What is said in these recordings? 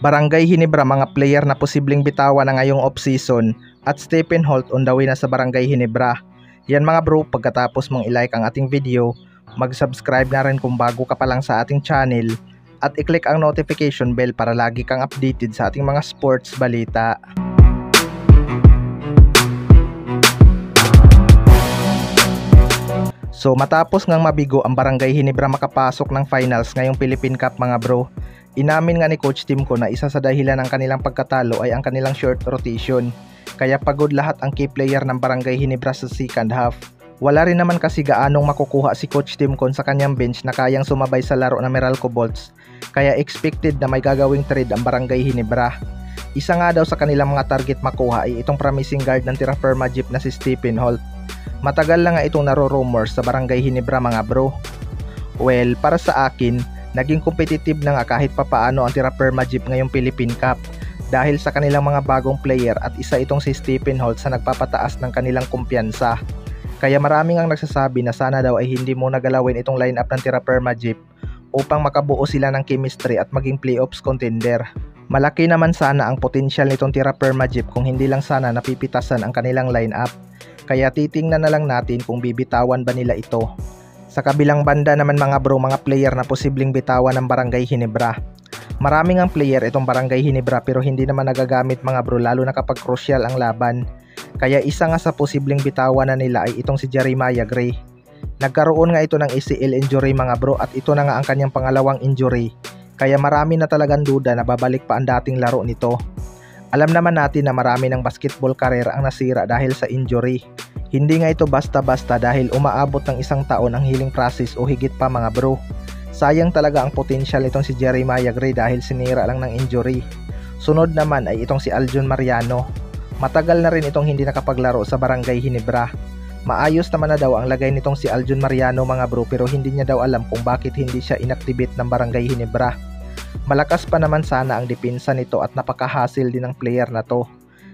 Barangay Ginebra mga player na posibleng bitawan na ngayong off-season at Stephen Holt on the way na sa Barangay Ginebra. Yan mga bro, pagkatapos mong i-like ang ating video, mag-subscribe na rin kung bago ka pa lang sa ating channel at i-click ang notification bell para lagi kang updated sa ating mga sports balita. So matapos ngang mabigo ang Barangay Ginebra makapasok ng finals ngayong Philippine Cup mga bro, inamin nga ni Coach Tim ko na isa sa dahilan ng kanilang pagkatalo ay ang kanilang short rotation. Kaya pagod lahat ang key player ng Barangay Ginebra sa second half. Wala rin naman kasi gaanong makukuha si Coach Tim Con sa kanyang bench na kayang sumabay sa laro ng Meralco Bolts. Kaya expected na may gagawing trade ang Barangay Ginebra. Isa nga daw sa kanilang mga target makuha ay itong promising guard ng Terra Firma Jeep na si Stephen Holt. Matagal na nga itong naro-rumors sa Barangay Ginebra mga bro. Well, para sa akin, naging competitive na nga kahit papaano ang Terra Firma Jeep ngayong Philippine Cup dahil sa kanilang mga bagong player at isa itong si Stephen Holt sa nagpapataas ng kanilang kumpiyansa. Kaya maraming ang nagsasabi na sana daw ay hindi muna galawin itong lineup ng Terra Firma Jeep upang makabuo sila ng chemistry at maging playoffs contender. Malaki naman sana ang potensyal nitong Terra Firma Jeep kung hindi lang sana napipitasan ang kanilang lineup. Kaya titingnan na lang natin kung bibitawan ba nila ito. Sa kabilang banda naman mga bro, mga player na posibleng bitawan ng Barangay Ginebra. Maraming ang player itong Barangay Ginebra pero hindi naman nagagamit mga bro lalo na kapag crucial ang laban. Kaya isa nga sa posibleng bitawan na nila ay itong si Jeremiah Gray. Nagkaroon nga ito ng ACL injury mga bro at ito na nga ang kanyang pangalawang injury. Kaya marami na talagang duda na babalik pa ang dating laro nito. Alam naman natin na marami ng basketball career ang nasira dahil sa injury. Hindi nga ito basta-basta dahil umaabot ng 1 taon ang healing process o higit pa mga bro. Sayang talaga ang potensyal itong si Jeremiah Gray dahil sinira lang ng injury. Sunod naman ay itong si Aljun Mariano. Matagal na rin itong hindi nakapaglaro sa Barangay Ginebra. Maayos naman na daw ang lagay nitong si Aljun Mariano mga bro pero hindi niya daw alam kung bakit hindi siya inactivate ng Barangay Ginebra. Malakas pa naman sana ang depensa nito at napaka-hassle din ng player na to.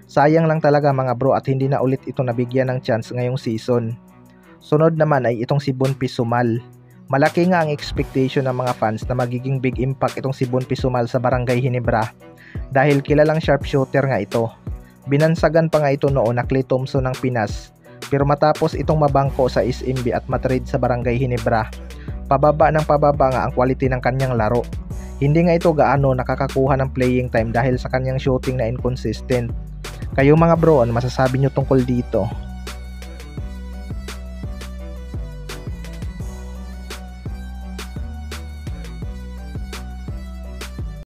Sayang lang talaga mga bro at hindi na ulit ito nabigyan ng chance ngayong season. Sunod naman ay itong si Bonpi Sumal. Malaki nga ang expectation ng mga fans na magiging big impact itong si Bonpi Sumal sa Barangay Ginebra dahil kilalang sharpshooter nga ito. Binansagan pa nga ito noon na Klay Thompson ng Pinas pero matapos itong mabangko sa SMB at matrade sa Barangay Ginebra, pababa ng pababa nga ang quality ng kanyang laro. Hindi nga ito gaano nakakakuha ng playing time dahil sa kanyang shooting na inconsistent. Kayo mga bro, ano masasabi nyo tungkol dito?